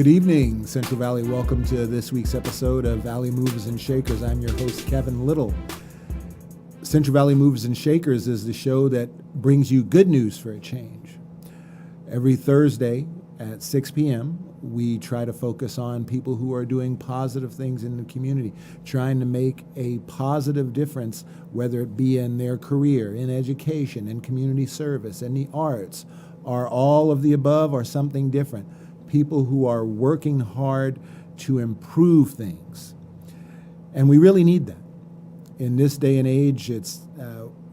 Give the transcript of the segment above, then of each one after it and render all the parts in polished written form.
Good evening, Central Valley. Welcome to this week's episode of Valley Movers and Shakers. I'm your host, Kevin Little. Central Valley Movers and Shakers is the show that brings you good news for a change. Every Thursday at 6 p.m., we try to focus on people who are doing positive things in the community, trying to make a positive difference, whether it be in their career, in education, in community service, in the arts, or all of the above, or something different. People who are working hard to improve things. And we really need that. In this day and age,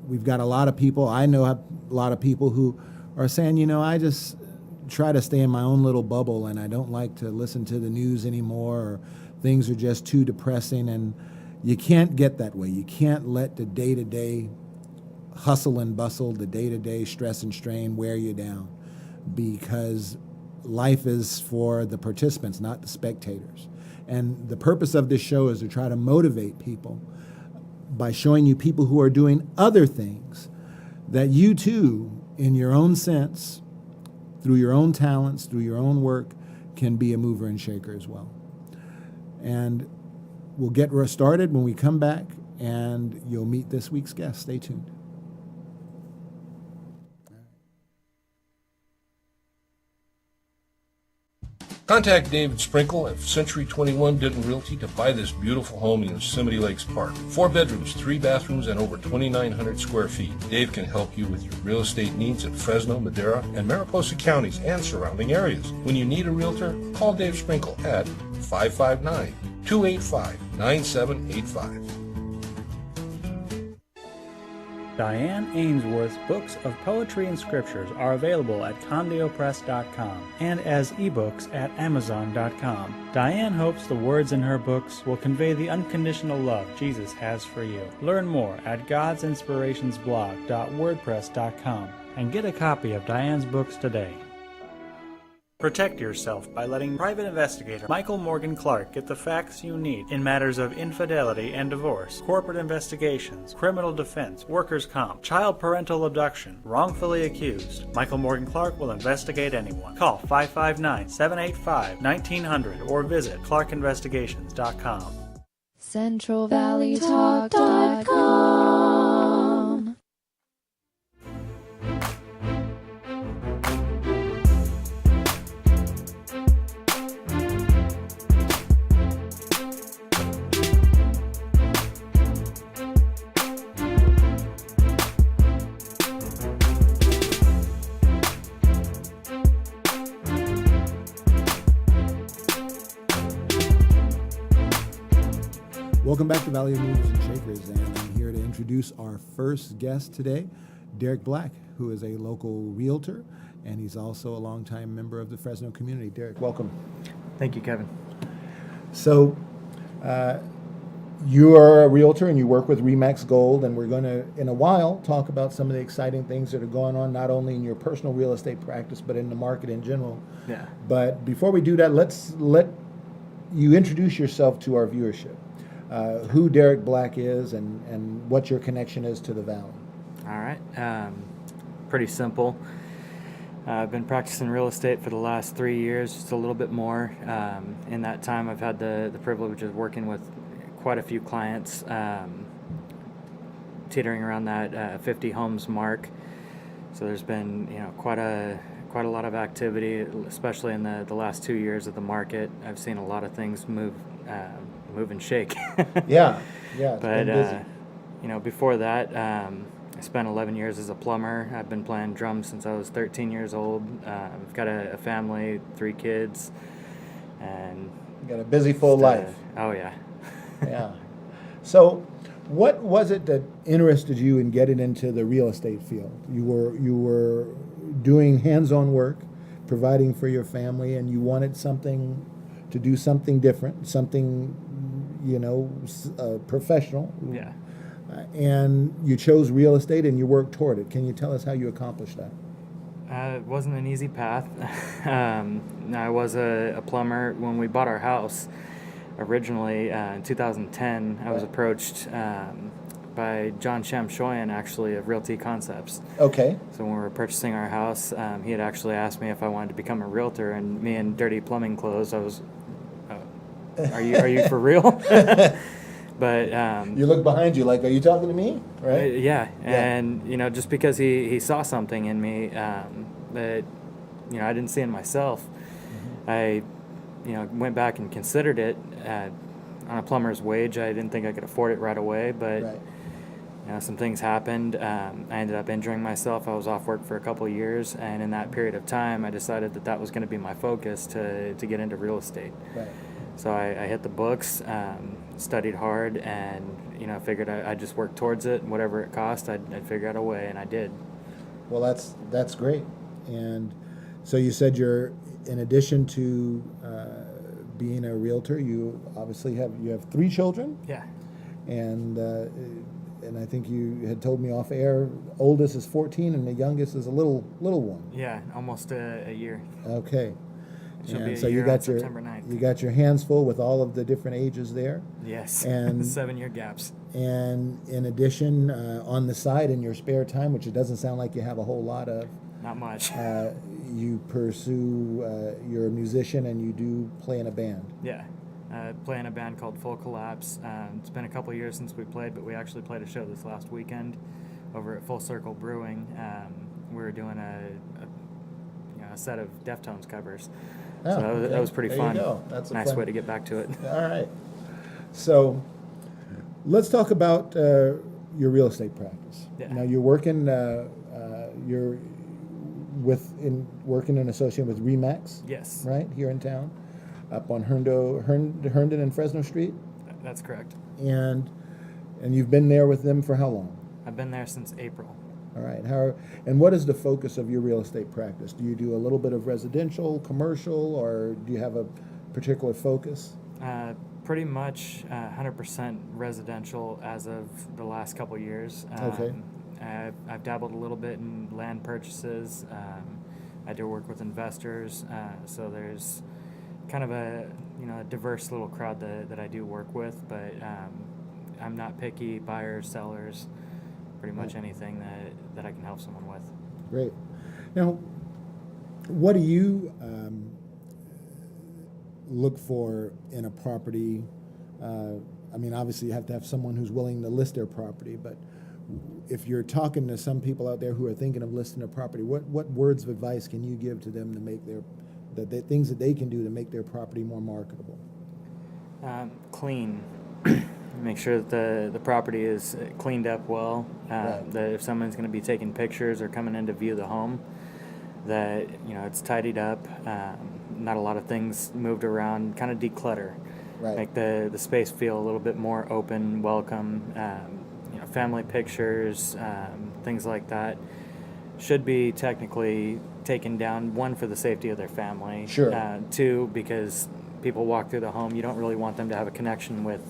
we've got a lot of people, I know a lot of people who are saying, I just try to stay in my own little bubble and I don't like to listen to the news anymore, or things are just too depressing. And you can't get that way. You can't let the day-to-day hustle and bustle, the day-to-day stress and strain wear you down, because life is for the participants, not the spectators. And the purpose of this show is to try to motivate people by showing you people who are doing other things that you too, in your own sense, through your own talents, through your own work, can be a mover and shaker as well. And we'll get started when we come back, and you'll meet this week's guest. Stay tuned. Contact David Sprinkle at Century 21 Denton Realty to buy this beautiful home in Yosemite Lakes Park. 4 bedrooms, 3 bathrooms, and over 2,900 square feet. Dave can help you with your real estate needs in Fresno, Madera, and Mariposa counties and surrounding areas. When you need a realtor, call Dave Sprinkle at 559-285-9785. Diane Ainsworth's books of poetry and scriptures are available at CondioPress.com and as ebooks at Amazon.com. Diane hopes the words in her books will convey the unconditional love Jesus has for you. Learn more at godsinspirationsblog.wordpress.com and get a copy of Diane's books today. Protect yourself by letting private investigator Michael Morgan Clark get the facts you need in matters of infidelity and divorce, corporate investigations, criminal defense, workers' comp, child parental abduction, wrongfully accused. Michael Morgan Clark will investigate anyone. Call 559-785-1900 or visit clarkinvestigations.com. CentralValleyTalk.com. Welcome back to Valley Movers and Shakers, and I'm here to introduce our first guest today, Derek Black, who is a local realtor, and he's also a longtime member of the Fresno community. Derek, welcome. Thank you, Kevin. So, you are a realtor and you work with Remax Gold, and we're going to, in a while, talk about some of the exciting things that are going on, not only in your personal real estate practice, but in the market in general. Yeah. But before we do that, let's let you introduce yourself to our viewership. Who Derek Black is and what your connection is to the Valley. All right. Pretty simple. I've been practicing real estate for the last 3 years, just a little bit more. In that time, I've had the privilege of working with quite a few clients, teetering around that 50 homes mark. So there's been quite a lot of activity, especially in the last 2 years of the market. I've seen a lot of things move and shake. Yeah. It's but been busy. Before that, I spent 11 years as a plumber. I've been playing drums since I was 13 years old. I've got a family, 3 kids, and You got a busy, full life. Oh yeah. Yeah. So, what was it that interested you in getting into the real estate field? You were doing hands-on work, providing for your family, and you wanted to do something different, something professional. Yeah. And you chose real estate and you worked toward it. Can you tell us how you accomplished that? It wasn't an easy path. I was a plumber when we bought our house. Originally, in 2010, I was approached by John Shamshoyan, actually, of Realty Concepts. Okay. So when we were purchasing our house, he had actually asked me if I wanted to become a realtor, and me in dirty plumbing clothes, I was, are you for real? But You look behind you like, are you talking to me? Right? yeah, and just because he saw something in me that I didn't see in myself, I went back and considered it on a plumber's wage. I didn't think I could afford it right away, but Right. some things happened. I ended up injuring myself. I was off work for a couple of years, and in that period of time, I decided that was going to be my focus to get into real estate. Right. So I hit the books, studied hard, and figured I'd just work towards it. Whatever it cost, I'd figure out a way, and I did. Well, that's great. And so you said in addition to being a realtor, you obviously have 3 children, Yeah. and I think you had told me off air, oldest is 14 and the youngest is a little one. Yeah, almost a year. Okay. She'll And be a so year you on got September 9th. you got your hands full with all of the different ages there. Yes. And 7-year gaps. And in addition, on the side in your spare time, which it doesn't sound like you have a whole lot of, Not much. you pursue, you're a musician and you do play in a band. Yeah. Play in a band called Full Collapse. It's been a couple years since we played, but we actually played a show this last weekend over at Full Circle Brewing. We were doing a set of Deftones covers. Oh, So okay. that was pretty There fun. you go. That's a Nice fun- way to get back to it. All right. So let's talk about your real estate practice. Yeah. Now you're working, you're working and associated with Remax, Yes, right, here in town, up on Herndon and Fresno Street, that's correct. and you've been there with them for how long? I've been there since April. All right. And what is the focus of your real estate practice? Do you do a little bit of residential, commercial, or do you have a particular focus? Pretty much 100% residential as of the last couple of years. Okay. I've dabbled a little bit in land purchases. I do work with investors, so there's kind of a diverse little crowd that I do work with. But I'm not picky. Buyers, sellers, pretty much anything that I can help someone with. Great. Now, what do you look for in a property? I mean, obviously, you have to have someone who's willing to list their property, but if you're talking to some people out there who are thinking of listing a property, what words of advice can you give to them to make the things that they can do to make their property more marketable? Clean. Make sure that the property is cleaned up well. Right. That if someone's going to be taking pictures or coming in to view the home, that it's tidied up. Not a lot of things moved around. Kind of declutter. Right. Make the space feel a little bit more open, welcome. Family pictures, things like that, should be technically taken down. 1, for the safety of their family. Sure. 2, because people walk through the home. You don't really want them to have a connection with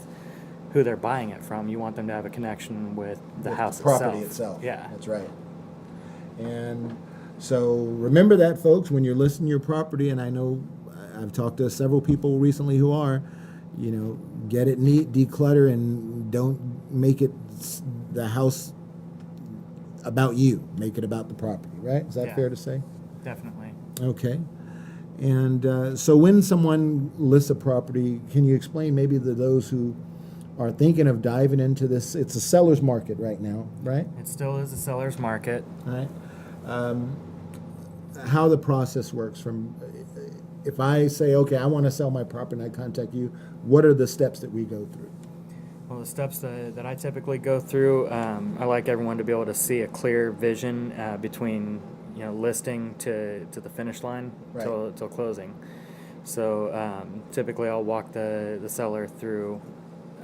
who they're buying it from. You want them to have a connection with the house property itself. itself. Yeah. That's right. And so remember that, folks, when you're listing your property, and I know I've talked to several people recently who are, get it neat, declutter, and don't make it the house about you. Make it about the property, right? Is that Yeah. fair to say? Definitely. Okay. And so when someone lists a property, can you explain maybe to those who are thinking of diving into this? It's a seller's market right now, right? It still is a seller's market. Right. How the process works from, if I say, okay, I want to sell my property and I contact you, what are the steps that we go through? Well, the steps that I typically go through, I like everyone to be able to see a clear vision between listing to the finish line Right. till closing. So typically I'll walk the seller through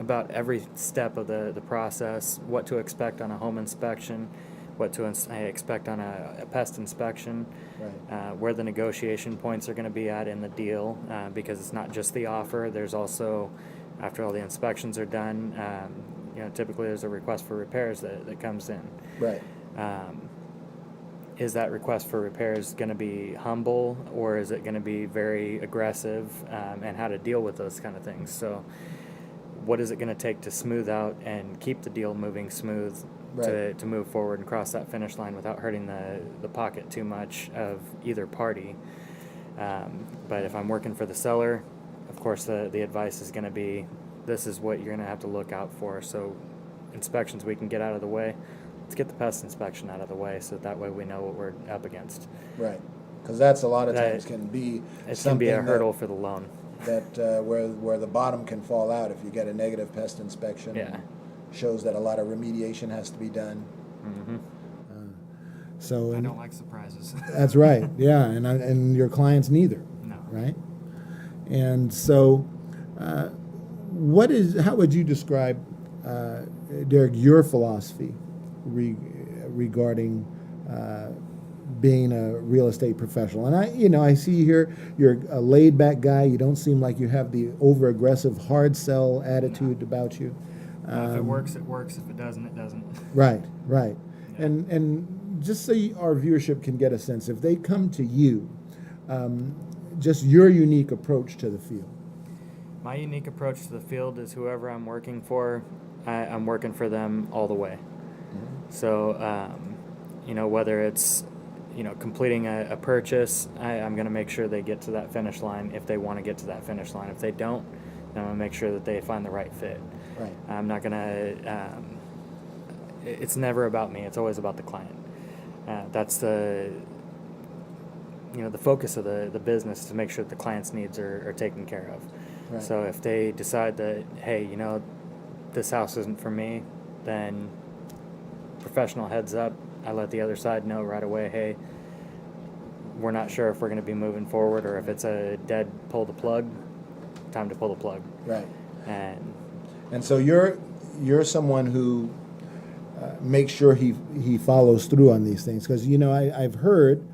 about every step of the process, what to expect on a home inspection, what to expect on a pest inspection, Right. where the negotiation points are going to be at in the deal, because it's not just the offer. There's also, after all the inspections are done, typically there's a request for repairs that comes in. Right. Is that request for repairs going to be humble, or is it going to be very aggressive, and how to deal with those kind of things? So what is it going to take to smooth out and keep the deal moving smooth Right. to move forward and cross that finish line without hurting the pocket too much of either party. But if I'm working for the seller, of course the advice is going to be, this is what you're going to have to look out for. So inspections we can get out of the way. Let's get the pest inspection out of the way so that way we know what we're up against. Right. Because that's a lot of That- times can be It can something be a that- hurdle for the loan. where the bottom can fall out if you get a negative pest inspection. Yeah. Shows that a lot of remediation has to be done. Mm-hmm. So I and don't like surprises. that's right. Yeah, and your clients neither. No. Right. And so, how would you describe, Derek, your philosophy regarding being a real estate professional? And I see here you're a laid back guy. You don't seem like you have the over aggressive hard sell attitude about you. If it works, it works. If it doesn't, it doesn't. Right, right. Yeah. And just so our viewership can get a sense, if they come to you, just your unique approach to the field. My unique approach to the field is whoever I'm working for, I'm working for them all the way. Mm-hmm. So, whether it's, completing a purchase, I'm going to make sure they get to that finish line if they want to get to that finish line. If they don't, then I'm going to make sure that they find the right fit. Right. I'm not going to, it's never about me. It's always about the client. That's the focus of the business, to make sure that the client's needs are taken care of. Right. So if they decide that, hey, this house isn't for me, then professional heads up. I let the other side know right away, hey, we're not sure if we're going to be moving forward, or if it's a dead pull the plug, time to pull the plug. Right. And So you're someone who makes sure he follows through on these things, because I've heard,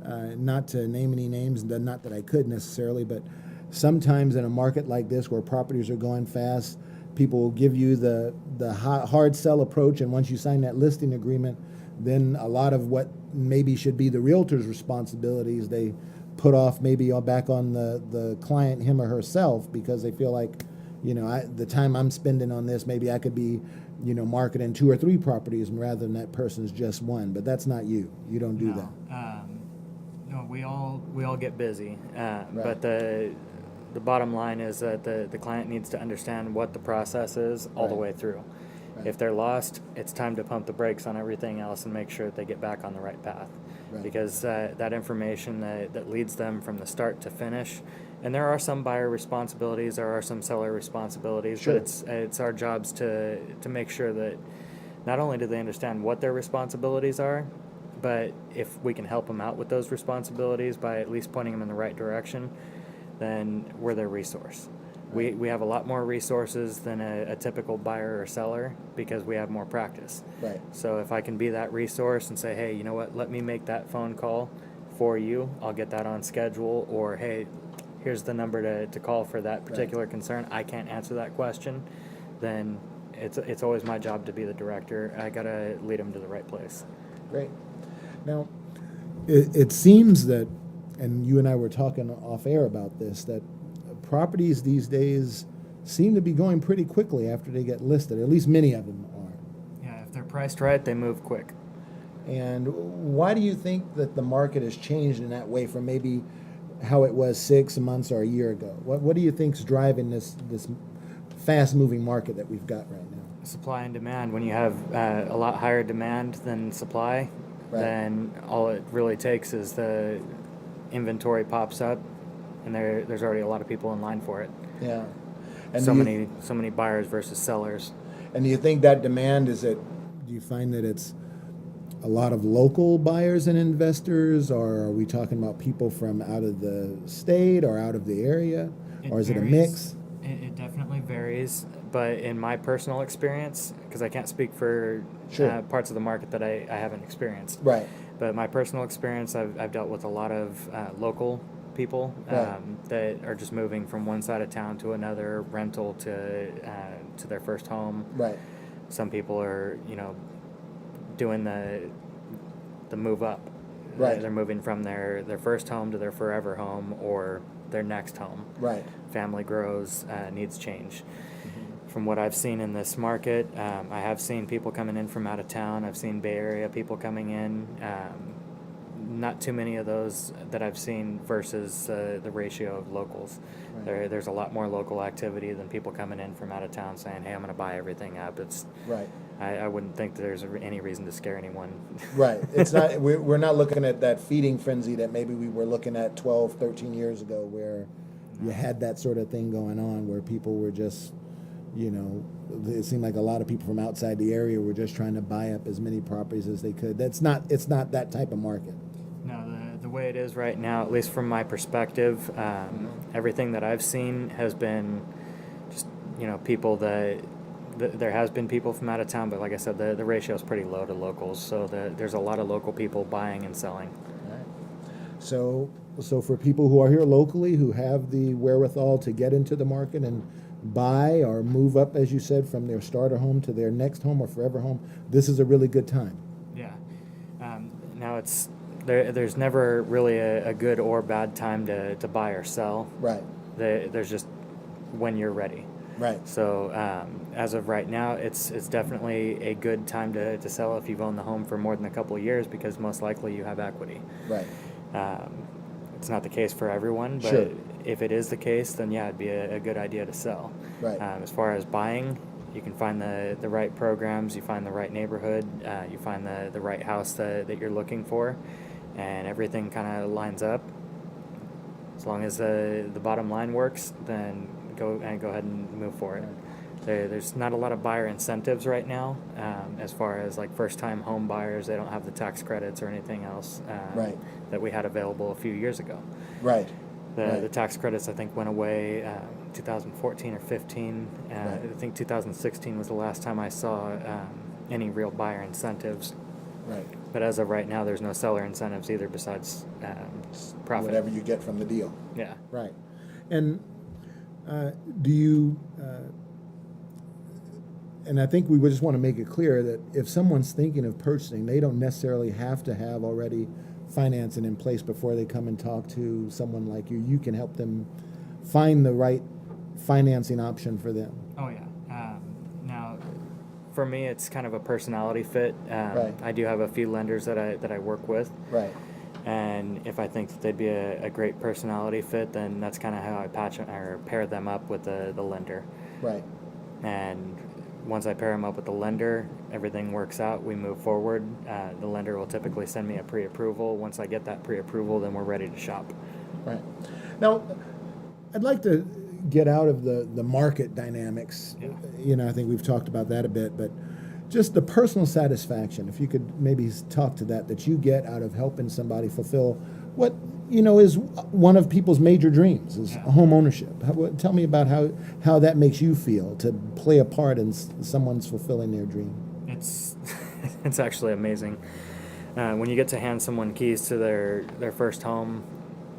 not to name any names, not that I could necessarily, but sometimes in a market like this where properties are going fast, people will give you the hard sell approach, and once you sign that listing agreement, then a lot of what maybe should be the realtor's responsibilities, they put off maybe back on the client, him or herself, because they feel like, the time I'm spending on this, maybe I could be, marketing 2 or 3 properties rather than that person's just one. But that's not you. You don't do that. No, we all get busy, but the bottom line is that the client needs to understand what the process is all the Right. way through. Right. If they're lost, it's time to pump the brakes on everything else and make sure that they get back on the right path. Right. Because that information that leads them from the start to finish, and there are some buyer responsibilities, there are some seller responsibilities, Sure. but it's our jobs to make sure that not only do they understand what their responsibilities are, but if we can help them out with those responsibilities by at least pointing them in the right direction, then we're their resource. We have a lot more resources than a typical buyer or seller because we have more practice. Right. So if I can be that resource and say, hey, you know what, let me make that phone call for you, I'll get that on schedule, or hey, here's the number to call for that particular concern, I can't answer that question, then it's always my job to be the director. I got to lead them to the right place. Great. Now, it seems that, and you and I were talking off air about this, that properties these days seem to be going pretty quickly after they get listed. At least many of them are. Yeah, if they're priced right, they move quick. And why do you think that the market has changed in that way from maybe how it was 6 months or a year ago? What do you think's driving this fast-moving market that we've got right now? Supply and demand. When you have a lot higher demand than supply, Right. then all it really takes is the inventory pops up, and there's already a lot of people in line for it. Yeah. And So do you- many buyers versus sellers. And do you think that demand do you find that it's a lot of local buyers and investors, or are we talking about people from out of the state or out of the area, or is it a mix? It definitely varies, but in my personal experience, because I can't speak for Sure. parts of the market that I haven't experienced, Right. but my personal experience, I've dealt with a lot of local people Right. that are just moving from one side of town to another, rental to their first home. Right. Some people are, doing the move up. Right. They're moving from their first home to their forever home or their next home. Right. Family grows, needs change. from what I've seen in this market, I have seen people coming in from out of town. I've seen Bay Area people coming in. Not too many of those that I've seen versus the ratio of locals. Right. There's a lot more local activity than people coming in from out of town saying, "Hey, I'm going to buy everything up." Right. I wouldn't think there's any reason to scare anyone. Right. It's not. We're not looking at that feeding frenzy that maybe we were looking at 12, 13 years ago, where you had that sort of thing going on, where people were just, it seemed like a lot of people from outside the area were just trying to buy up as many properties as they could. It's not that type of market. No, the way it is right now, at least from my perspective, everything that I've seen has been just, people that there has been people from out of town, but like I said, the ratio is pretty low to locals, so there's a lot of local people buying and selling. Right. So for people who are here locally, who have the wherewithal to get into the market and buy or move up, as you said, from their starter home to their next home or forever home, this is a really good time. Yeah. Now there's never really a good or bad time to buy or sell. Right. There's just when you're ready. Right. So as of right now, it's definitely a good time to sell if you've owned the home for more than a couple of years, because most likely you have equity. Right. It's not the case for everyone, but Sure. if it is the case, then yeah, it'd be a good idea to sell. Right. As far as buying, you can find the right programs, you find the right neighborhood, you find the right house that you're looking for, and everything kind of lines up. As long as the bottom line works, then go ahead and move for it. There's not a lot of buyer incentives right now, as far as like first-time home buyers. They don't have the tax credits or anything else Right. that we had available a few years ago. Right. The tax credits, I think, went away 2014 or 15. Right. I think 2016 was the last time I saw any real buyer incentives. Right. But as of right now, there's no seller incentives either, besides profit. Whatever you get from the deal. Yeah. Right. And do you, and I think we would just want to make it clear that if someone's thinking of purchasing, they don't necessarily have to have already financing in place before they come and talk to someone like you. You can help them find the right financing option for them. Oh, yeah. Now, for me, it's kind of a personality fit. Right. I do have a few lenders that I work with. Right. And if I think that they'd be a great personality fit, then that's kind of how I pair them up with the lender. Right. And once I pair them up with the lender, everything works out. We move forward. The lender will typically send me a pre-approval. Once I get that pre-approval, then we're ready to shop. Right. Now, I'd like to get out of the market dynamics. Yeah. I think we've talked about that a bit, but just the personal satisfaction, if you could maybe talk to that you get out of helping somebody fulfill what, is one of people's major dreams, is home ownership. Tell me about how that makes you feel to play a part in someone's fulfilling their dream. It's it's actually amazing. When you get to hand someone keys to their first home,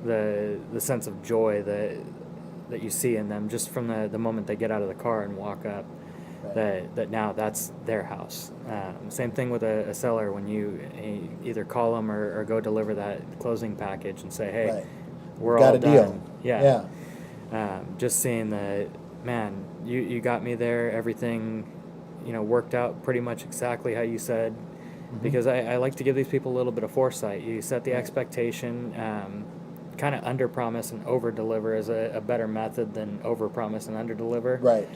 the sense of joy that you see in them just from the moment they get out of the car and walk up, that now that's their house. Same thing with a seller when you either call them or go deliver that closing package and say, hey, Right. we're Got all a done. deal. Yeah. Just seeing that, man, you got me there, everything worked out pretty much exactly how you said. Because I like to give these people a little bit of foresight. You set the expectation, kind of under-promise and over-deliver is a better method than over-promise and under-deliver. Right.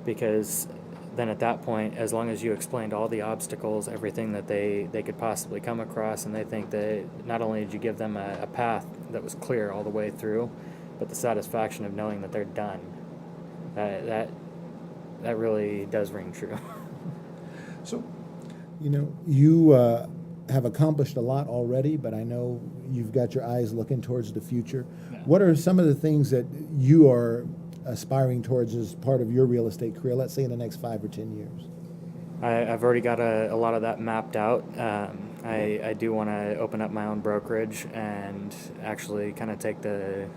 Because then at that point, as long as you explained all the obstacles, everything that they could possibly come across, and they think that not only did you give them a path that was clear all the way through, but the satisfaction of knowing that they're done, that really does ring true. So, you have accomplished a lot already, but I know you've got your eyes looking towards the future. Yeah. What are some of the things that you are aspiring towards as part of your real estate career, let's say in the next 5 or 10 years? I've already got a lot of that mapped out. I do want to open up my own brokerage and actually kind of take the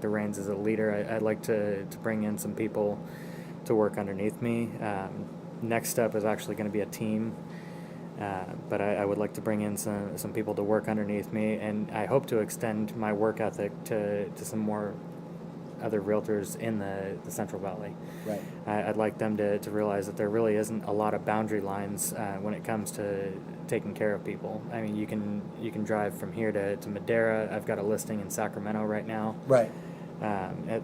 reins as a leader. I'd like to bring in some people to work underneath me. Next step is actually going to be a team, but I would like to bring in some people to work underneath me, and I hope to extend my work ethic to some more other realtors in the Central Valley. Right. I'd like them to realize that there really isn't a lot of boundary lines when it comes to taking care of people. I mean, you can drive from here to Madera. I've got a listing in Sacramento right now, Right.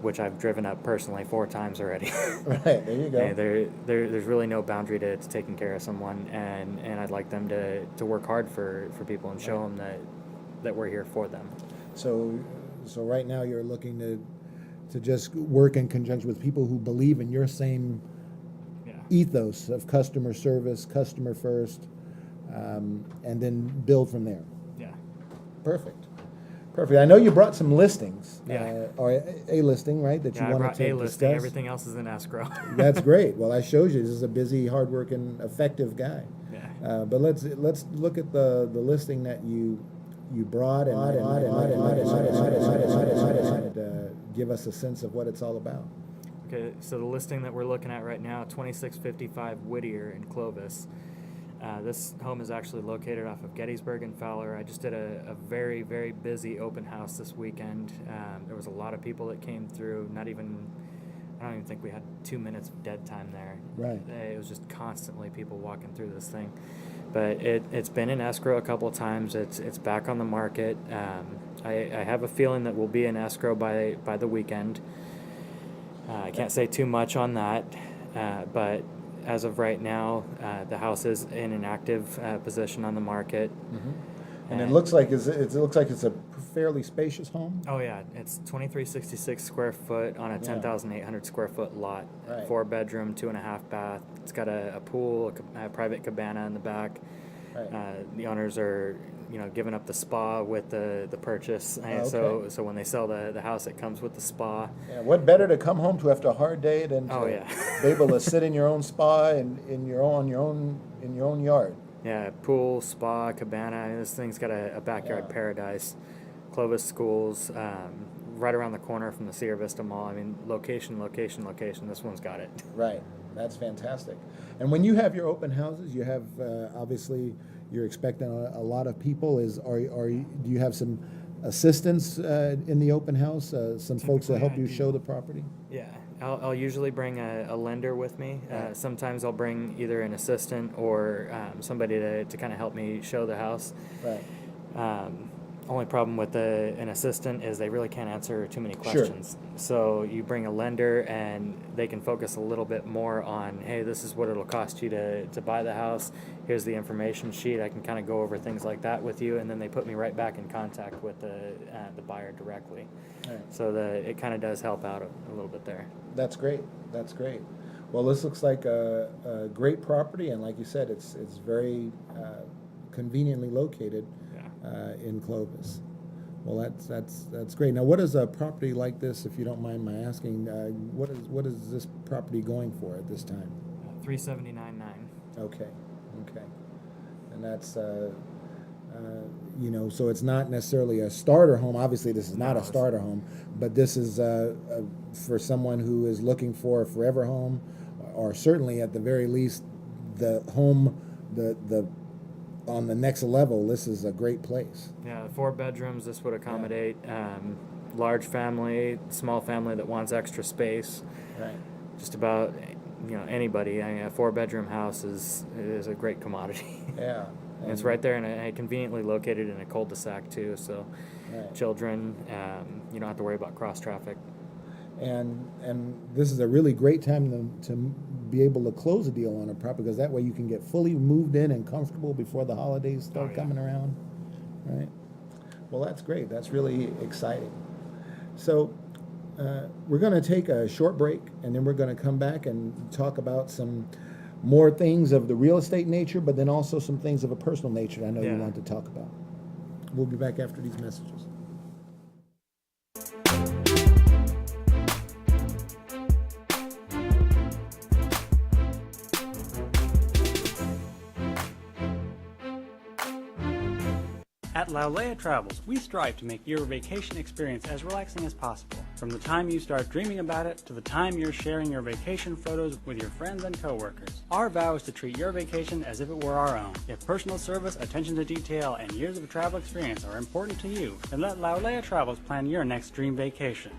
which I've driven up personally 4 times already. Right. There you go. There's really no boundary to taking care of someone, and I'd like them to work hard for people and show them that we're here for them. So right now you're looking to just work in conjunction with people who believe in your same ethos of customer service, customer first, and then build from there. Yeah. Perfect. I know you brought some listings, Yeah. or a listing, right, that Yeah, I you wanted brought to a listing. discuss. Everything else is in escrow. That's great. Well, I showed you. This is a busy, hardworking, effective guy. Yeah. But let's look at the listing that you brought and give us a sense of what it's all about. Okay, so the listing that we're looking at right now, 2655 Whittier in Clovis. This home is actually located off of Gettysburg and Fowler. I just did a very, very busy open house this weekend. There was a lot of people that came through. I don't even think we had 2 minutes of dead time there. Right. It was just constantly people walking through this thing. But it's been in escrow a couple of times. It's back on the market. I have a feeling that we'll be in escrow by the weekend. I can't say too much on that, but as of right now, the house is in an active position on the market. Mm-hmm. And it looks like it's a fairly spacious home. Oh yeah, it's 2366 square foot on a 10,800 square foot lot. Right. 4 bedroom, 2.5 bath. It's got a pool, a private cabana in the back. Right. The owners are, giving up the spa with the purchase. And okay. so when they sell the house, it comes with the spa. Yeah, what better to come home to after a hard day than to be able to sit in your own spa and in your own yard. Yeah, pool, spa, cabana. This thing's got a backyard paradise. Clovis Schools, right around the corner from the Sierra Vista Mall. I mean, location. This one's got it. Right. That's fantastic. And when you have your open houses, you have obviously you're expecting a lot of people. Do you have some assistants in the open house? Some folks that help you show the property? Yeah, I'll usually bring a lender with me. Right. Sometimes I'll bring either an assistant or somebody to kind of help me show the house. Right. Only problem with an assistant is they really can't answer too many questions. Sure. So you bring a lender and they can focus a little bit more on, hey, this is what it'll cost you to buy the house. Here's the information sheet. I can kind of go over things like that with you, and then they put me right back in contact with the buyer directly. Right. So it kind of does help out a little bit there. That's great. Well, this looks like a great property, and like you said, it's very conveniently located. In Clovis. Well, that's great. Now, what is a property like this, if you don't mind my asking? What is this property going for at this time? $379,900. Okay, and that's so it's not necessarily a starter home. Obviously, this is not a starter home, but this is for someone who is looking for a forever home, or certainly at the very least, the home the on the next level. This is a great place. Yeah, 4 bedrooms. This would accommodate large family, small family that wants extra space. Right. Just about anybody. I mean, a 4-bedroom house is a great commodity. Yeah. And it's right there and conveniently located in a cul-de-sac too. So children, you don't have to worry about cross traffic. And this is a really great time to be able to close a deal on a property, because that way you can get fully moved in and comfortable before the holidays start coming around, right? Well, that's great. That's really exciting. So we're going to take a short break, and then we're going to come back and talk about some more things of the real estate nature, but then also some things of a personal nature that I know you want to talk about. We'll be back after these messages. At Laulea Travels, we strive to make your vacation experience as relaxing as possible. From the time you start dreaming about it to the time you're sharing your vacation photos with your friends and coworkers. Our vow is to treat your vacation as if it were our own. If personal service, attention to detail, and years of travel experience are important to you, then let Laulea Travels plan your next dream vacation.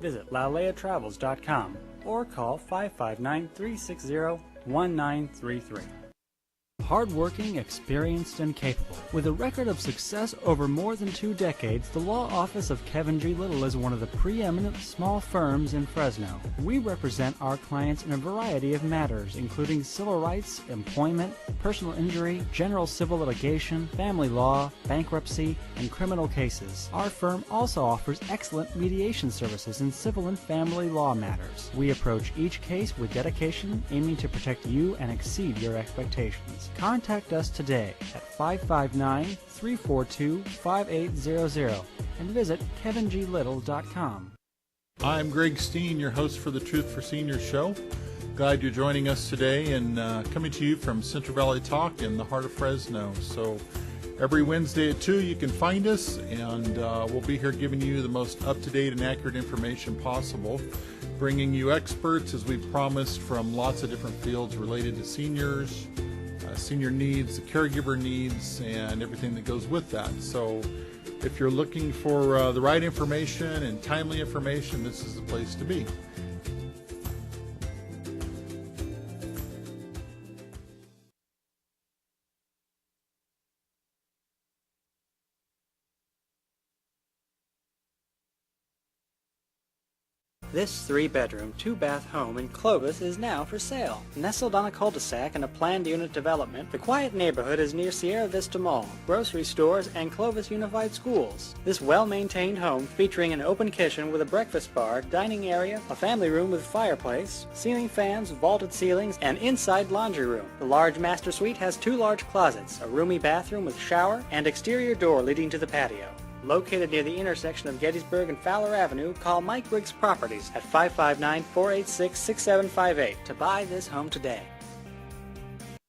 Visit laleatravels.com or call 559-360-1933. Hardworking, experienced, and capable. With a record of success over more than 2 decades, the law office of Kevin G. Little is one of the preeminent small firms in Fresno. We represent our clients in a variety of matters, including civil rights, employment, personal injury, general civil litigation, family law, bankruptcy, and criminal cases. Our firm also offers excellent mediation services in civil and family law matters. We approach each case with dedication, aiming to protect you and exceed your expectations. Contact us today at 559-342-5800 and visit kevinglittle.com. I'm Greg Steen, your host for the Truth for Seniors show. Glad you're joining us today and coming to you from Central Valley Talk in the heart of Fresno. So every Wednesday at 2 you can find us, and we'll be here giving you the most up-to-date and accurate information possible, bringing you experts as we promised from lots of different fields related to seniors, senior needs, the caregiver needs, and everything that goes with that. So if you're looking for the right information and timely information, this is the place to be. This 3-bedroom, 2-bath home in Clovis is now for sale. Nestled on a cul-de-sac in a planned unit development, the quiet neighborhood is near Sierra Vista Mall, grocery stores, and Clovis Unified Schools. This well-maintained home, featuring an open kitchen with a breakfast bar, dining area, a family room with fireplace, ceiling fans, vaulted ceilings, and inside laundry room. The large master suite has 2 large closets, a roomy bathroom with shower, and exterior door leading to the patio. Located near the intersection of Gettysburg and Fowler Avenue, call Mike Briggs Properties at 559-486-6758 to buy this home today.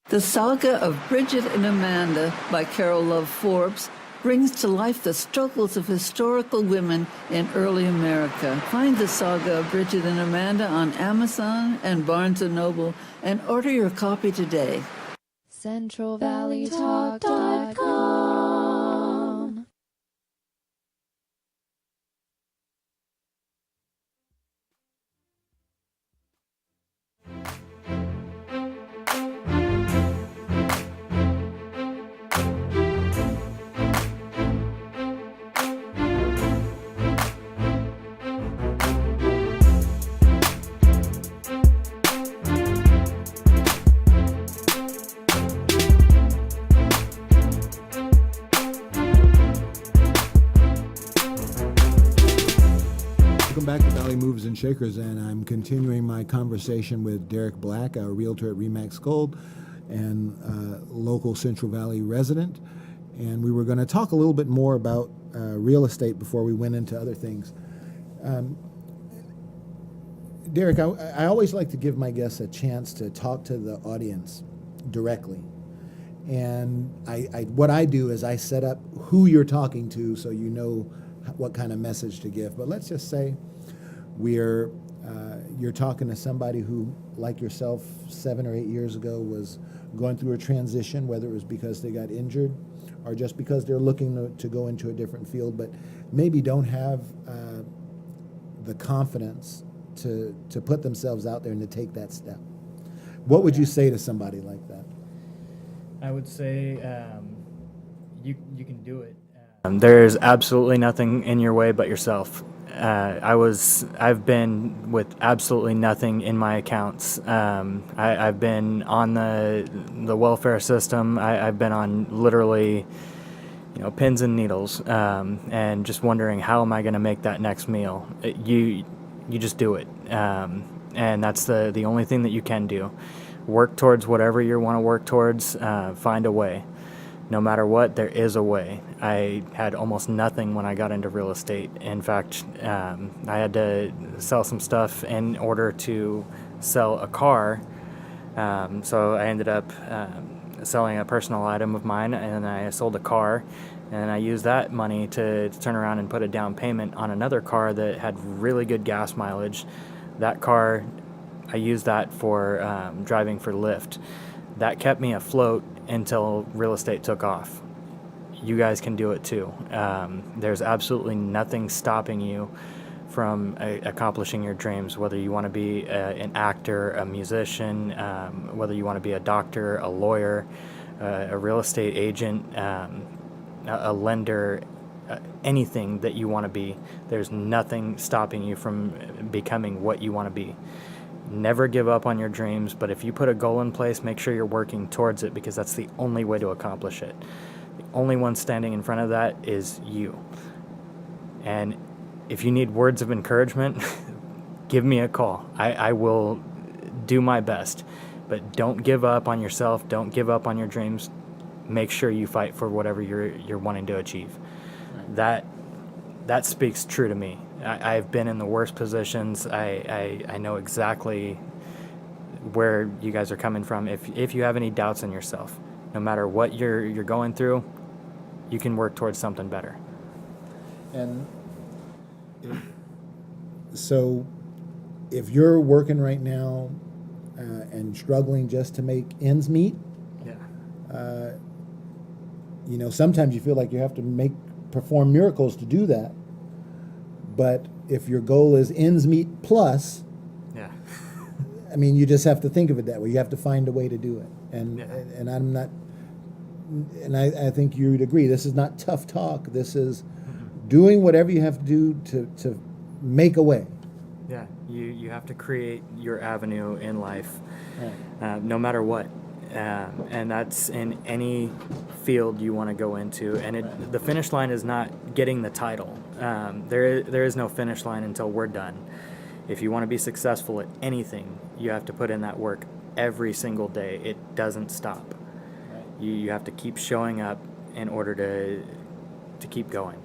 The Saga of Bridget and Amanda by Carol Love Forbes brings to life the struggles of historical women in early America. Find the Saga of Bridget and Amanda on Amazon and Barnes & Noble and order your copy today. CentralValleyTalk.com. Welcome back to Valley Moves and Shakers, and I'm continuing my conversation with Derek Black, a realtor at Remax Gold and local Central Valley resident. And we were going to talk a little bit more about real estate before we went into other things. Derek, I always like to give my guests a chance to talk to the audience directly. And what I do is I set up who you're talking to so you know what kind of message to give. But let's just say you're talking to somebody who, like yourself, 7 or 8 years ago was going through a transition, whether it was because they got injured or just because they're looking to go into a different field, but maybe don't have the confidence to put themselves out there and to take that step. What would you say to somebody like that? I would say you can do it. There's absolutely nothing in your way but yourself. I've been with absolutely nothing in my accounts. I've been on the welfare system. I've been on literally, pins and needles, and just wondering how am I going to make that next meal. You just do it, and that's the only thing that you can do. Work towards whatever you want to work towards. Find a way. No matter what, there is a way. I had almost nothing when I got into real estate. In fact, I had to sell some stuff in order to sell a car. So I ended up selling a personal item of mine, and I sold a car. And I used that money to turn around and put a down payment on another car that had really good gas mileage. That car, I used that for driving for Lyft. That kept me afloat until real estate took off. You guys can do it too. There's absolutely nothing stopping you from accomplishing your dreams, whether you want to be an actor, a musician, whether you want to be a doctor, a lawyer, a real estate agent, a lender, anything that you want to be. There's nothing stopping you from becoming what you want to be. Never give up on your dreams, but if you put a goal in place, make sure you're working towards it, because that's the only way to accomplish it. The only one standing in front of that is you. And if you need words of encouragement, give me a call. I will do my best. But don't give up on yourself. Don't give up on your dreams. Make sure you fight for whatever you're wanting to achieve. That speaks true to me. I've been in the worst positions. I know exactly where you guys are coming from. If you have any doubts in yourself, no matter what you're going through, you can work towards something better. And so if you're working right now and struggling just to make ends meet, Yeah. Sometimes you feel like you have to perform miracles to do that. But if your goal is ends meet plus, Yeah. I mean, you just have to think of it that way. You have to find a way to do it. And Yeah. and I'm not, and I think you would agree. This is not tough talk. This is doing whatever you have to do to make a way. Yeah. You have to create your avenue in life, Right. no matter what. And that's in any field you want to go into. And the finish line is not getting the title. There is no finish line until we're done. If you want to be successful at anything, you have to put in that work every single day. It doesn't stop. Right. You have to keep showing up in order to keep going.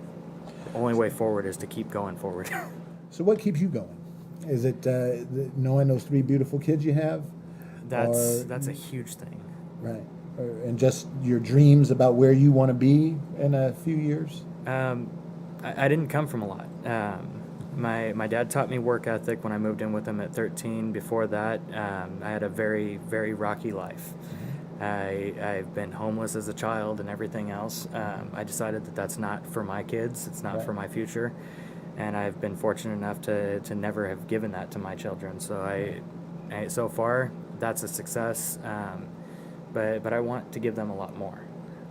The only way forward is to keep going forward. So what keeps you going? Is it knowing those 3 beautiful kids you have? That's a huge thing. Right. And just your dreams about where you want to be in a few years? I didn't come from a lot. My dad taught me work ethic when I moved in with him at 13. Before that, I had a very, very rocky life. I've been homeless as a child and everything else. I decided that that's not for my kids. It's not Right. for my future. And I've been fortunate enough to never have given that to my children. So so far, that's a success. But I want to give them a lot more.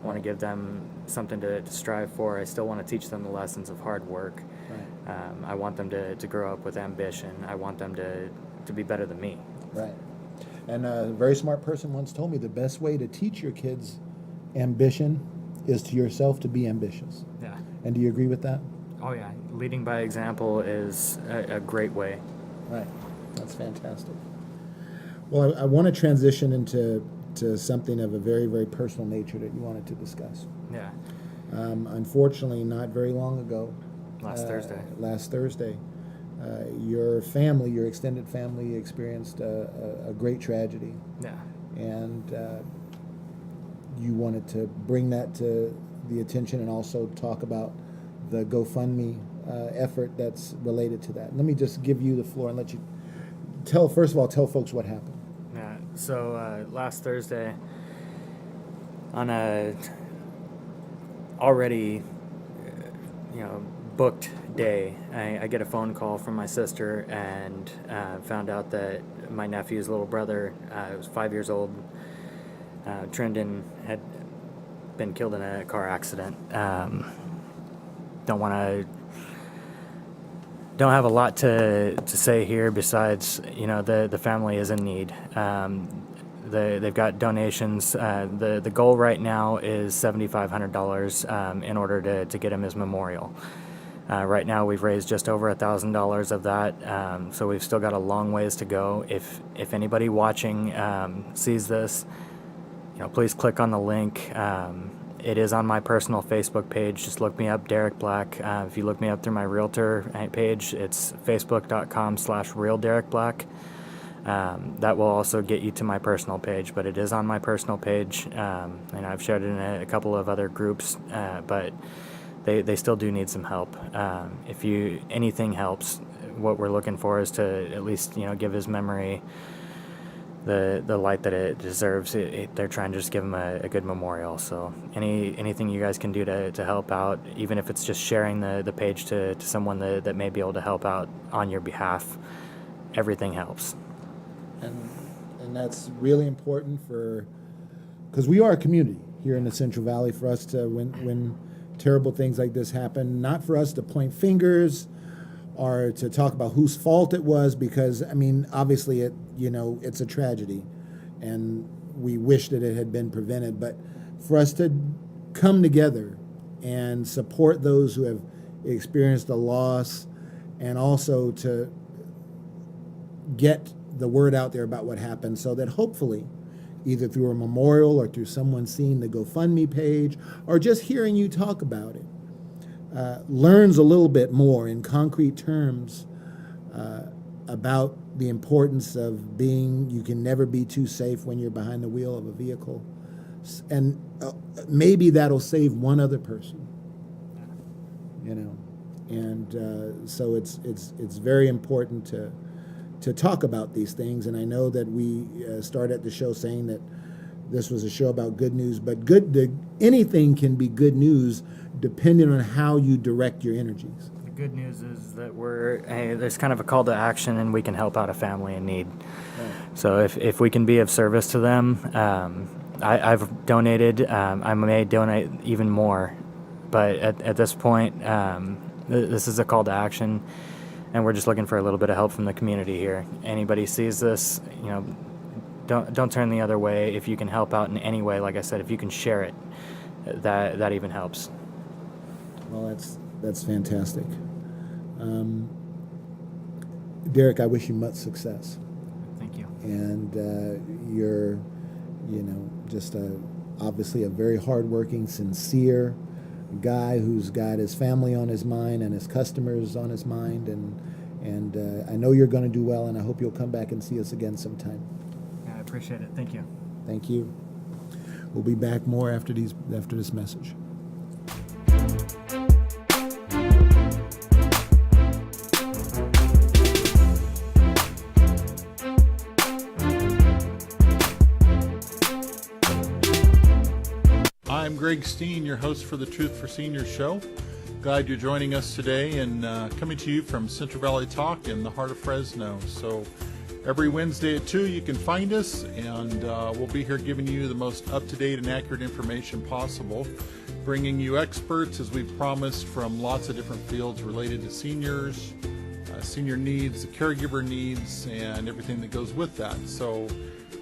I want to give them something to strive for. I still want to teach them the lessons of hard work. Right. I want them to grow up with ambition. I want them to be better than me. Right. And a very smart person once told me the best way to teach your kids ambition is to yourself to be ambitious. Yeah. And do you agree with that? Oh, yeah. Leading by example is a great way. Right. That's fantastic. Well, I want to transition into something of a very, very personal nature that you wanted to discuss. Yeah. Unfortunately, not very long ago, Last Thursday, your family, your extended family, experienced a great tragedy, Yeah. and you wanted to bring that to the attention and also talk about the GoFundMe effort that's related to that. Let me just give you the floor and let you tell folks what happened. Yeah. So last Thursday, on a already, booked day, I get a phone call from my sister and found out that my nephew's little brother, was 5 years old, Trendon, had been killed in a car accident. Don't have a lot to say here besides, the family is in need. They've got donations. The goal right now is $7,500 in order to get him his memorial. Right now we've raised just over $1,000 of that, so we've still got a long ways to go. If anybody watching sees this, please click on the link. It is on my personal Facebook page. Just look me up, Derek Black. If you look me up through my realtor page, it's facebook.com/realderekblack. That will also get you to my personal page, but it is on my personal page. And I've shared it in a couple of other groups, but they still do need some help. If anything helps, what we're looking for is to at least, give his memory the light that it deserves. They're trying to just give them a good memorial. So anything you guys can do to help out, even if it's just sharing the page to someone that may be able to help out on your behalf, everything helps. And that's really important because we are a community here in the Central Valley. For us to when terrible things like this happen, not for us to point fingers or to talk about whose fault it was, because I mean, obviously it's a tragedy, and we wish that it had been prevented. But for us to come together and support those who have experienced the loss, and also to get the word out there about what happened, so that hopefully, either through a memorial or through someone seeing the GoFundMe page or just hearing you talk about it, learns a little bit more in concrete terms about the importance of you can never be too safe when you're behind the wheel of a vehicle. And maybe that'll save one other person, And so it's very important to talk about these things. And I know that we started the show saying that this was a show about good news, but anything can be good news depending on how you direct your energies. The good news is that there's kind of a call to action, and we can help out a family in need. Right. So if we can be of service to them, I've donated. I may donate even more, but at this point, this is a call to action. And we're just looking for a little bit of help from the community here. Anybody sees this, don't turn the other way. If you can help out in any way, like I said, if you can share it, that even helps. Well, that's fantastic. Derek, I wish you much success. Thank you. And you're, just obviously a very hardworking, sincere guy who's got his family on his mind and his customers on his mind, and I know you're going to do well, and I hope you'll come back and see us again sometime. I appreciate it. Thank you. Thank you. We'll be back more after this message. I'm Greg Steen, your host for the Truth for Seniors show. Glad you're joining us today, and coming to you from Central Valley Talk in the heart of Fresno. So every Wednesday at 2 you can find us, and we'll be here giving you the most up-to-date and accurate information possible, bringing you experts, as we've promised, from lots of different fields related to seniors, senior needs, the caregiver needs, and everything that goes with that. So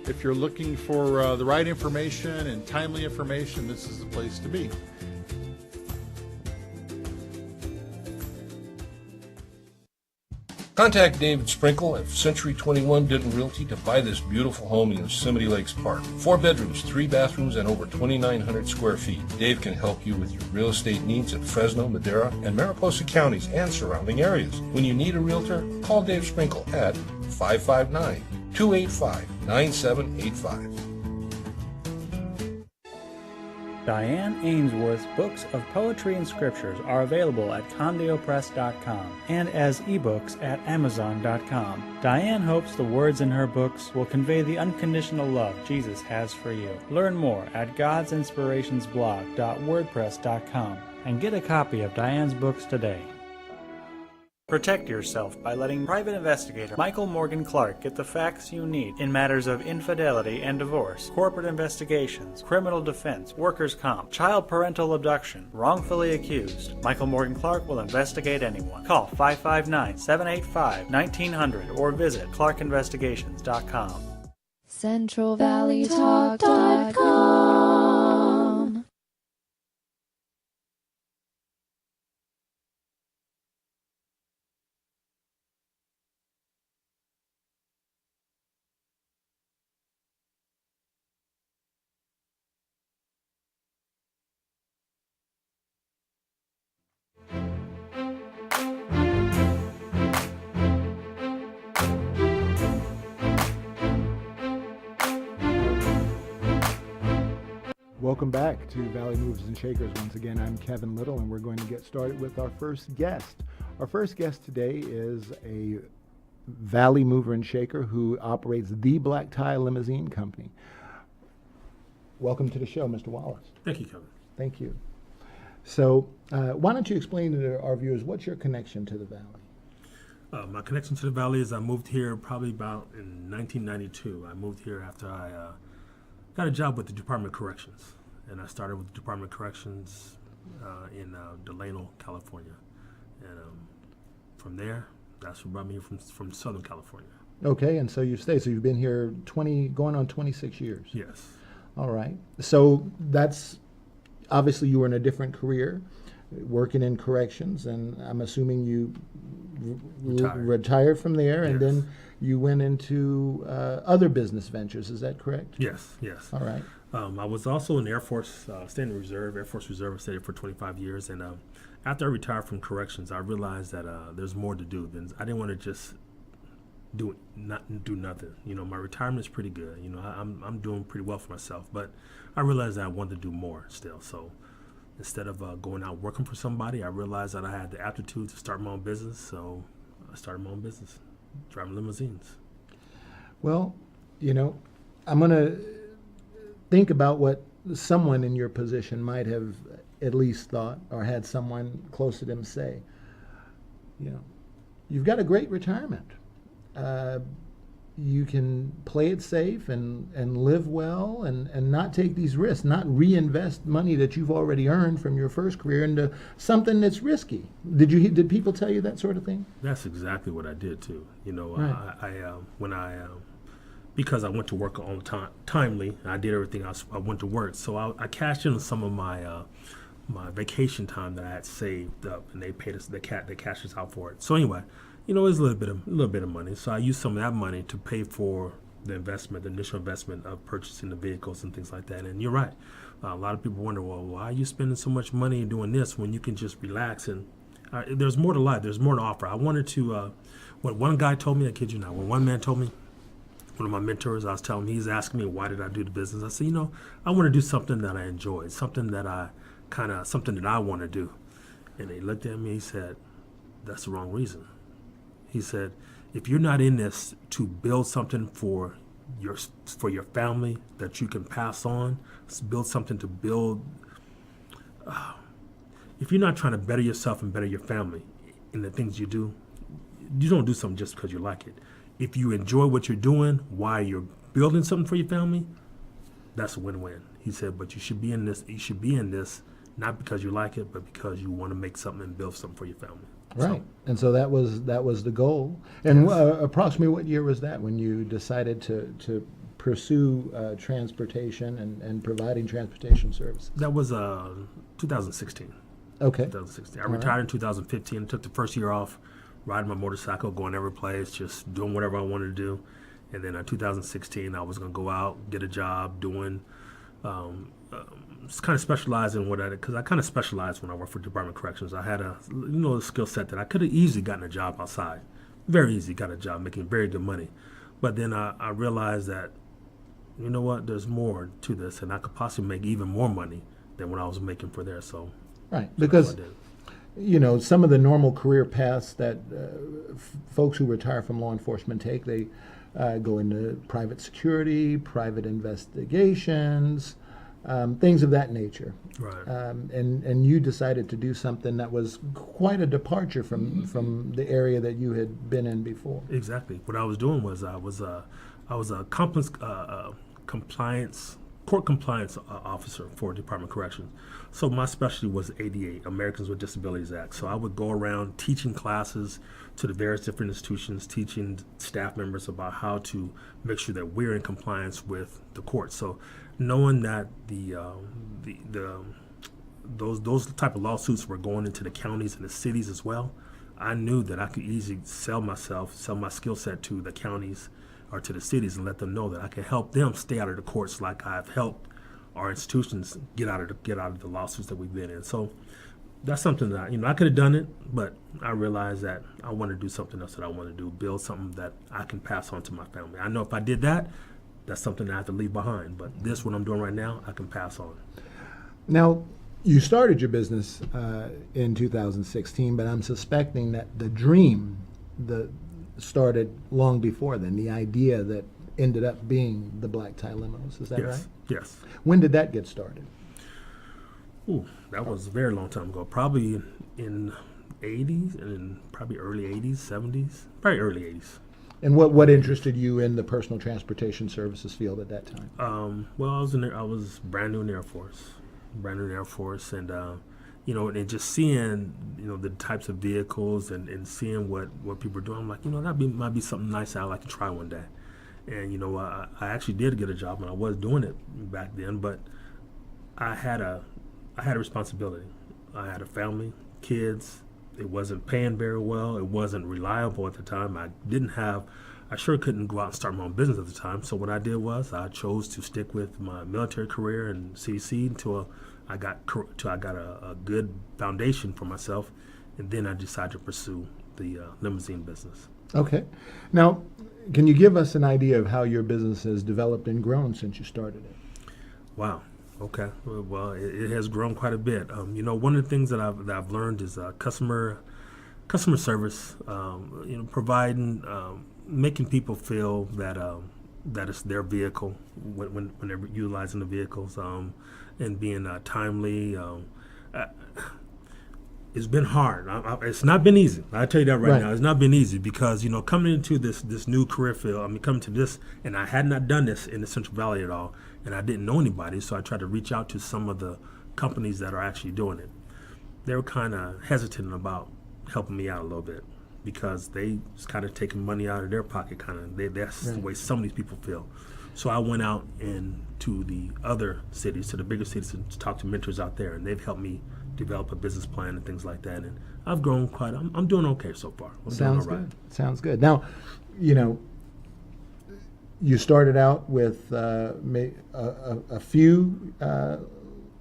if you're looking for the right information and timely information, this is the place to be. Contact David Sprinkle at Century 21 Denton Realty to buy this beautiful home in Yosemite Lakes Park. 4 bedrooms, 3 bathrooms, and over 2,900 square feet. Dave can help you with your real estate needs in Fresno, Madera, and Mariposa counties and surrounding areas. When you need a realtor, call Dave Sprinkle at 559-285-9785. Diane Ainsworth's books of poetry and scriptures are available at condiopress.com and as ebooks at amazon.com. Diane hopes the words in her books will convey the unconditional love Jesus has for you. Learn more at godsinspirationsblog.wordpress.com and get a copy of Diane's books today. Protect yourself by letting private investigator Michael Morgan Clark get the facts you need in matters of infidelity and divorce, corporate investigations, criminal defense, workers' comp, child parental abduction, wrongfully accused. Michael Morgan Clark will investigate anyone. Call 559-785-1900 or visit clarkinvestigations.com. CentralValleyTalk.com. Welcome back to Valley Movers and Shakers. Once again, I'm Kevin Little, and we're going to get started with our first guest. Our first guest today is a Valley Mover and Shaker, who operates the Black Tie Limousine Company. Welcome to the show, Mr. Wallace. Thank you, Kevin. Thank you. So, why don't you explain to our viewers what's your connection to the Valley? My connection to the Valley is I moved here probably about in 1992. I moved here after I got a job with the Department of Corrections, and I started with the Department of Corrections in Delano, California, and from there, that's what brought me here from Southern California. Okay, and so you stay. So you've been here going on 26 years. Yes. All right. So that's obviously you were in a different career, working in corrections, and I'm assuming you retired from there, and Yes. then you went into other business ventures. Is that correct? Yes. Yes. All right. I was also in the Air Force, stayed in the Reserve, Air Force Reserve. I stayed there for 25 years, and after I retired from corrections, I realized that there's more to do. I didn't want to just do nothing. You know, my retirement is pretty good. You know, I'm doing pretty well for myself, but I realized that I wanted to do more still. So instead of going out working for somebody, I realized that I had the aptitude to start my own business. So I started my own business, driving limousines. Well, you know, I'm going to think about what someone in your position might have at least thought or had someone close to them say. You know, you've got a great retirement. You can play it safe and live well and not take these risks, not reinvest money that you've already earned from your first career into something that's risky. Did people tell you that sort of thing? That's exactly what I did too. You know, Right. Because I went to work on timely, I did everything else. I went to work, so I cashed in on some of my my vacation time that I had saved up, and they paid us. They cashed us out for it. So anyway, you know, it was a little bit of money. So I used some of that money to pay for the investment, the initial investment of purchasing the vehicles and things like that. And you're right. A lot of people wonder, well, why are you spending so much money doing this when you can just relax? And there's more to life. There's more to offer. I wanted to. What one guy told me, I kid you not. When one man told me, one of my mentors, I was telling him, he's asking me, why did I do the business? I said, you know, I want to do something that I enjoy, something that I want to do. And he looked at me, he said, that's the wrong reason. He said, if you're not in this to build something for your family that you can pass on, build something to build, if you're not trying to better yourself and better your family in the things you do, you don't do something just because you like it. If you enjoy what you're doing while you're building something for your family, that's a win-win. He said, but you should be in this. You should be in this not because you like it, but because you want to make something and build something for your family. Right. And so that was the goal. And approximately what year was that when you decided to pursue transportation and providing transportation services? That was 2016. Okay. 2016. I retired in 2015. Took the first year off, riding my motorcycle, going every place, just doing whatever I wanted to do. And then in 2016, I was going to go out, get a job doing, kind of specialize in because I kind of specialized when I worked for Department of Corrections. I had a skill set that I could have easily gotten a job outside. Very easy, got a job, making very good money. But then I realized that, you know what, there's more to this, and I could possibly make even more money than what I was making for there. So, right, because some of the normal career paths that folks who retire from law enforcement take, they go into private security, private investigations, things of that nature. Right. And you decided to do something that was quite a departure from the area that you had been in before. Exactly. What I was doing was I was a court compliance officer for Department of Corrections. So my specialty was ADA, Americans with Disabilities Act. So I would go around teaching classes to the various different institutions, teaching staff members about how to make sure that we're in compliance with the court. So knowing that those type of lawsuits were going into the counties and the cities as well, I knew that I could easily sell my skill set to the counties or to the cities and let them know that I can help them stay out of the courts like I've helped our institutions get out of the lawsuits that we've been in. So that's something that I could have done it, but I realized that I want to do something else that I want to do, build something that I can pass on to my family. I know if I did that, that's something that I have to leave behind. But this, what I'm doing right now, I can pass on. Now, you started your business in 2016, but I'm suspecting that the dream, the started long before then. The idea that ended up being the black tie limos. Is that right? Yes. When did that get started? Ooh, that was a very long time ago. Probably in 80s and probably early 80s, 70s, probably early 80s. And what interested you in the personal transportation services field at that time? Well, I was brand new in the Air Force, and and just seeing the types of vehicles and seeing what people are doing. I'm like, might be something nice I'd like to try one day. And I actually did get a job, and I was doing it back then, but I had a responsibility. I had a family, kids. It wasn't paying very well. It wasn't reliable at the time. I sure couldn't go out and start my own business at the time. So what I did was I chose to stick with my military career and CDC until I got a good foundation for myself, and then I decided to pursue the limousine business. Okay. Now, can you give us an idea of how your business has developed and grown since you started it? Wow. Okay. Well, it has grown quite a bit. One of the things that I've learned is customer service. Providing, making people feel that it's their vehicle when they're utilizing the vehicles, and being timely. It's been hard. It's not been easy. I tell you that right now. It's not been easy because coming into this new career field. Coming to this, and I had not done this in the Central Valley at all, and I didn't know anybody. So I tried to reach out to some of the companies that are actually doing it. They were kind of hesitant about helping me out a little bit because they just kind of taking money out of their pocket. That's the way some of these people feel. So I went out to the other cities, to the bigger cities, to talk to mentors out there, and they've helped me develop a business plan and things like that. And I've grown quite. I'm doing okay so far. Sounds good. Sounds good. Now, you started out with a few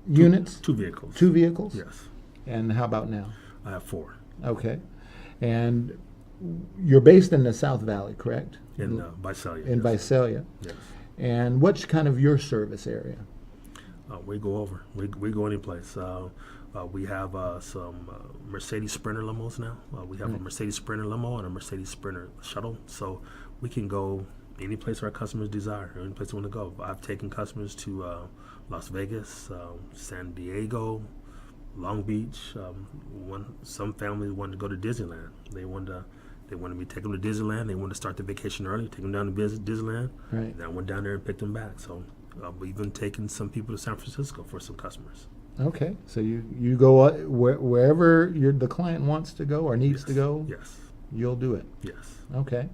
units. Two vehicles. Two vehicles. Yes. And how about now? I have 4. Okay. And you're based in the South Valley, correct? In Visalia. In Visalia. Yes. And what's kind of your service area? We go over. We go any place. We have some Mercedes Sprinter limos now. We have a Mercedes Sprinter limo and a Mercedes Sprinter shuttle. So we can go any place our customers desire, or any place they want to go. I've taken customers to Las Vegas, San Diego, Long Beach. Some families wanted to go to Disneyland. They wanted me to take them to Disneyland. They wanted to start the vacation early, take them down to Disneyland. Right. And I went down there and picked them back. So we've even taken some people to San Francisco for some customers. Okay, so you go wherever the client wants to go or needs to go. Yes. You'll do it. Yes. Okay,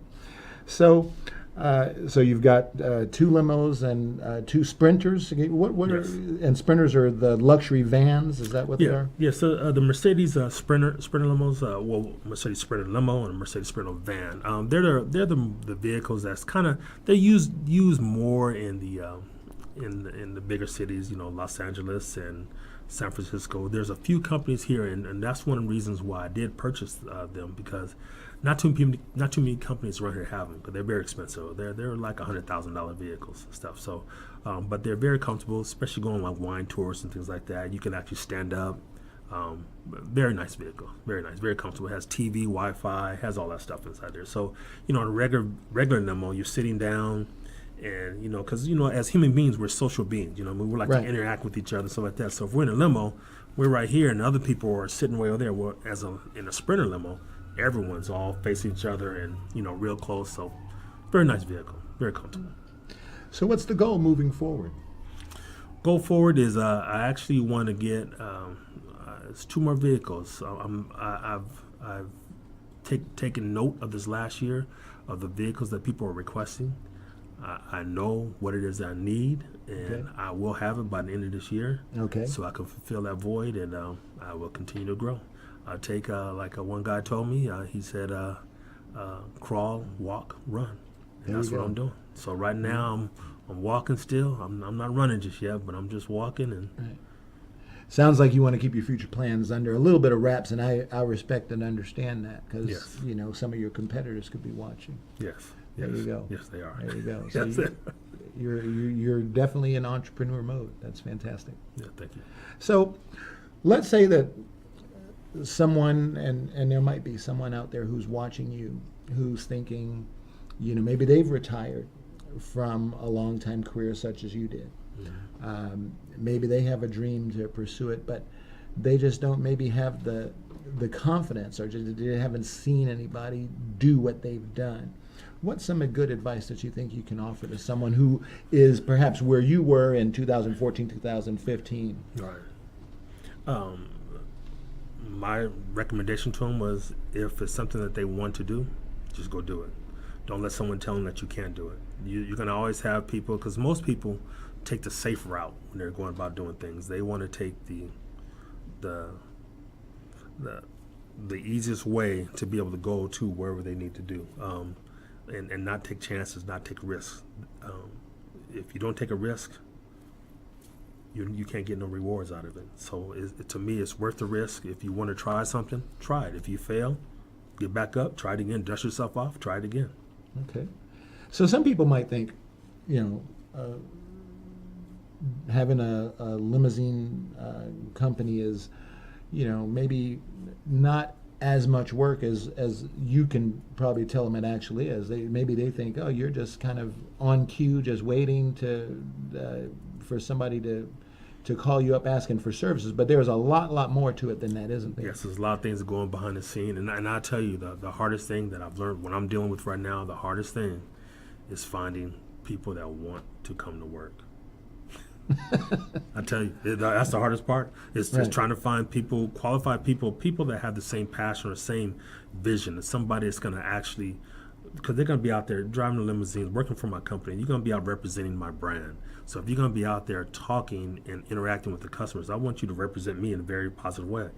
so you've got 2 limos and 2 Sprinters. What Yes. and Sprinters are the luxury vans? Is that what they are? Yeah. So the Mercedes Sprinter limos, Mercedes Sprinter limo and a Mercedes Sprinter van. They're the vehicles that's kind of they're used more in the bigger cities. Los Angeles and San Francisco. There's a few companies here, and that's one of the reasons why I did purchase them, because not too many companies around here have them, but they're very expensive. They're like $100,000 vehicles and stuff. So, but they're very comfortable, especially going like wine tours and things like that. You can actually stand up. Very nice vehicle, very nice, very comfortable. It has TV, Wi-Fi, has all that stuff inside there. So, in a regular limo, you're sitting down. And because as human beings, we're social beings. We like to interact with each other and stuff like that. So if we're in a limo, we're right here, and other people are sitting way over there. Well, in a Sprinter limo, everyone's all facing each other and real close. So very nice vehicle, very comfortable. So what's the goal moving forward? Goal forward is I actually want to get it's 2 more vehicles. I've taken note of this last year of the vehicles that people are requesting. I know what it is I need, and I will have it by the end of this year. Okay. So I can fulfill that void, and I will continue to grow. I'll take, like one guy told me, he said, crawl, walk, run. And that's what I'm doing. So right now I'm walking still. I'm not running just yet, but I'm just walking. And right. Sounds like you want to keep your future plans under a little bit of wraps, and I respect and understand that, because some of your competitors could be watching. Yes. There you go. Yes, they are. There you go. So Yes, you're definitely in entrepreneur mode. That's fantastic. Yeah, thank you. So let's say that someone, and there might be someone out there who's watching you, who's thinking, maybe they've retired from a long time career such as you did. Maybe they have a dream to pursue it, but they just don't maybe have the confidence, or just they haven't seen anybody do what they've done. What's some good advice that you think you can offer to someone who is perhaps where you were in 2014, 2015? Right. My recommendation to them was, if it's something that they want to do, just go do it. Don't let someone tell them that you can't do it. You're going to always have people, because most people take the safe route when they're going about doing things. They want to take the easiest way to be able to go to wherever they need to do, and not take chances, not take risks. If you don't take a risk, you can't get no rewards out of it. So to me, it's worth the risk. If you want to try something, try it. If you fail, get back up, try it again, dust yourself off, try it again. Okay. So some people might think, having a limousine company is, maybe not as much work as you can probably tell them it actually is. Maybe they think, oh, you're just kind of on cue, just waiting for somebody to call you up asking for services. But there's a lot more to it than that, isn't there? Yes, there's a lot of things going behind the scene, and I tell you, the hardest thing that I've learned, what I'm dealing with right now, the hardest thing is finding people that want to come to work. I tell you, that's the hardest part. It's just trying to find people, qualified people that have the same passion or same vision. It's somebody that's going to actually, because they're going to be out there driving the limousines, working for my company. You're going to be out representing my brand. So if you're going to be out there talking and interacting with the customers, I want you to represent me in a very positive way.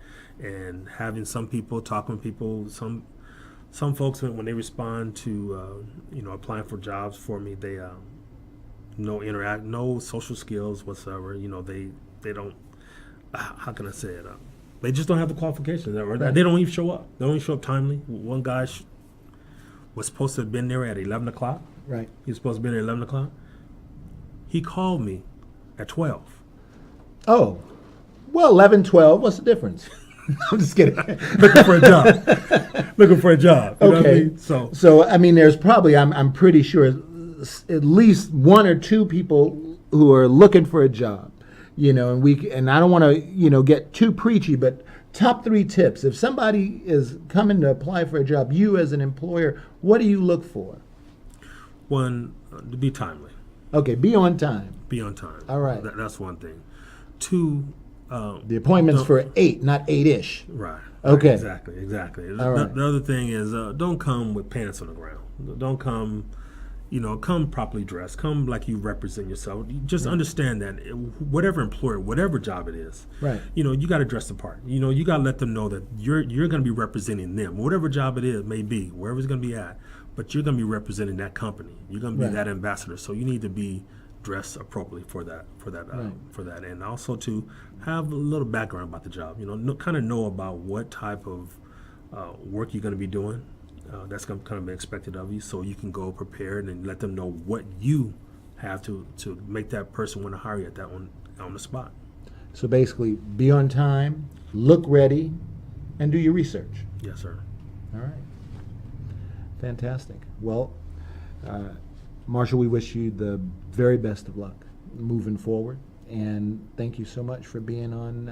And having some people, talking with people, some folks, when they respond to applying for jobs for me, they no social skills whatsoever. They don't. How can I say it? They just don't have the qualifications, or they don't even show up. They don't even show up timely. One guy was supposed to have been there at 11 o'clock. Right. He was supposed to be there at 11 o'clock. He called me at 12. Oh, well, 11, 12. What's the difference? I'm just kidding. Looking for a job. Looking for a job. You know what I mean? So I mean, there's probably I'm pretty sure at least one or two people who are looking for a job, and I don't want to get too preachy, but top 3 tips. If somebody is coming to apply for a job, you as an employer, what do you look for? One, to be timely. Okay, be on time. Be on time. All right. That's one thing. 2, the appointment's for 8, not 8-ish. Right. Okay. Exactly. All right. The other thing is, don't come with pants on the ground. Don't come, come properly dressed. Come like you represent yourself. Just understand that whatever employer, whatever job it is, right. You got to dress the part. You got to let them know that you're going to be representing them, whatever job it is, may be, wherever it's going to be at. But you're going to be representing that company. You're going to be that ambassador. So you need to be dressed appropriately for that, and also to have a little background about the job. Kind of know about what type of work you're going to be doing. That's going to kind of be expected of you, so you can go prepared and let them know what you have to make that person want to hire you at that one on the spot. So basically, be on time, look ready, and do your research. Yes, sir. All right. Fantastic. Well, Marshall, we wish you the very best of luck moving forward, and thank you so much for being on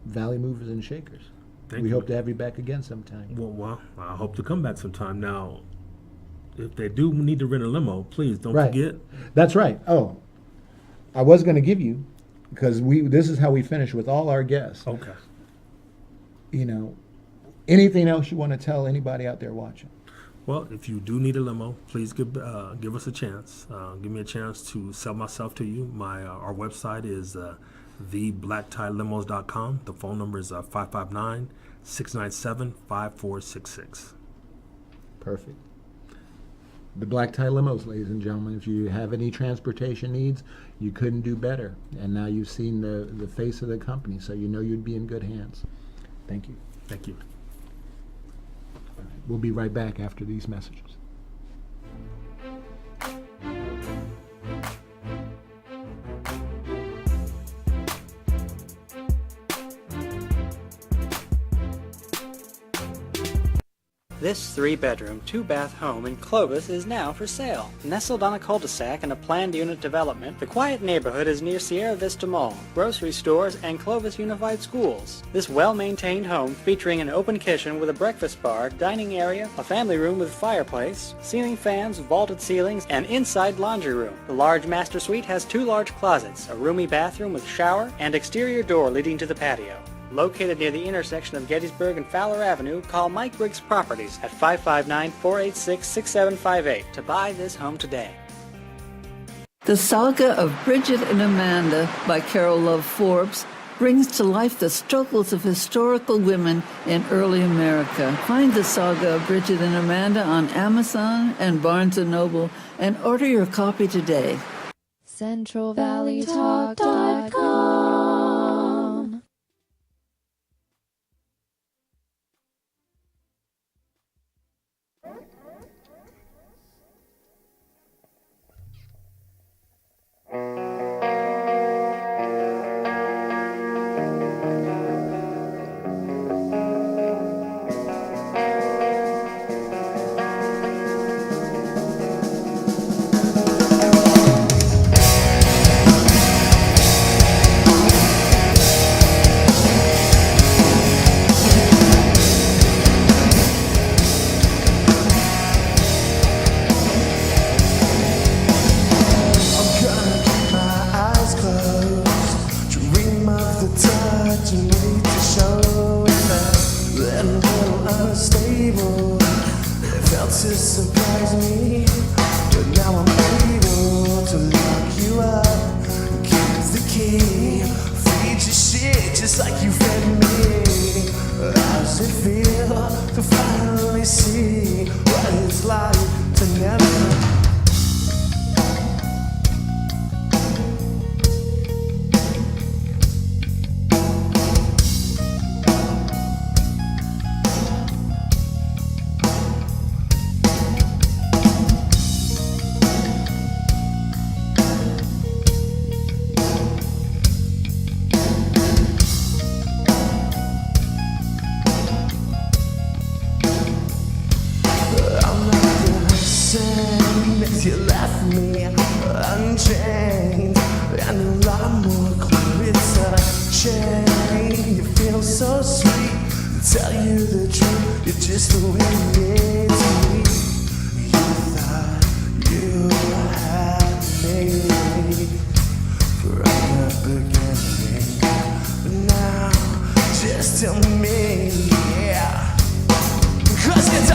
Valley Movers and Shakers. We hope to have you back again sometime. Well, I hope to come back sometime. Now, if they do need to rent a limo, please don't forget. That's right. Oh, I was going to give you, because this is how we finish with all our guests. Okay. Anything else you want to tell anybody out there watching? Well, if you do need a limo, please give us a chance. Give me a chance to sell myself to you. Our website is theblacktielimos.com. The phone number is 559-697-5466. Perfect. The Black Tie Limos, ladies and gentlemen. If you have any transportation needs, you couldn't do better. And now you've seen the face of the company, so you know you'd be in good hands. Thank you. Thank you. We'll be right back after these messages. This 3-bedroom, 2-bath home in Clovis is now for sale. Nestled on a cul-de-sac in a planned unit development, the quiet neighborhood is near Sierra Vista Mall, grocery stores, and Clovis Unified Schools. This well-maintained home featuring an open kitchen with a breakfast bar, dining area, a family room with fireplace, ceiling fans, vaulted ceilings, and inside laundry room. The large master suite has 2 large closets, a roomy bathroom with shower, and exterior door leading to the patio. Located near the intersection of Gettysburg and Fowler Avenue, call Mike Briggs Properties at 559-486-6758 to buy this home today. The Saga of Bridget and Amanda by Carol Love Forbes brings to life the struggles of historical women in early America. Find the Saga of Bridget and Amanda on Amazon and Barnes & Noble and order your copy today. CentralValleyTalk.com. Surprise me, but now I'm able to lock you up. Keep the key, feed your shit just like you fed me. How's it feel to finally see what it's like to never? You left me unchained, and a lot more clear. It's a shame. You feel so sweet. To tell you the truth, you're just the way you need to be. You thought you had me from the beginning, but now just tell me, yeah. 'Cause it's a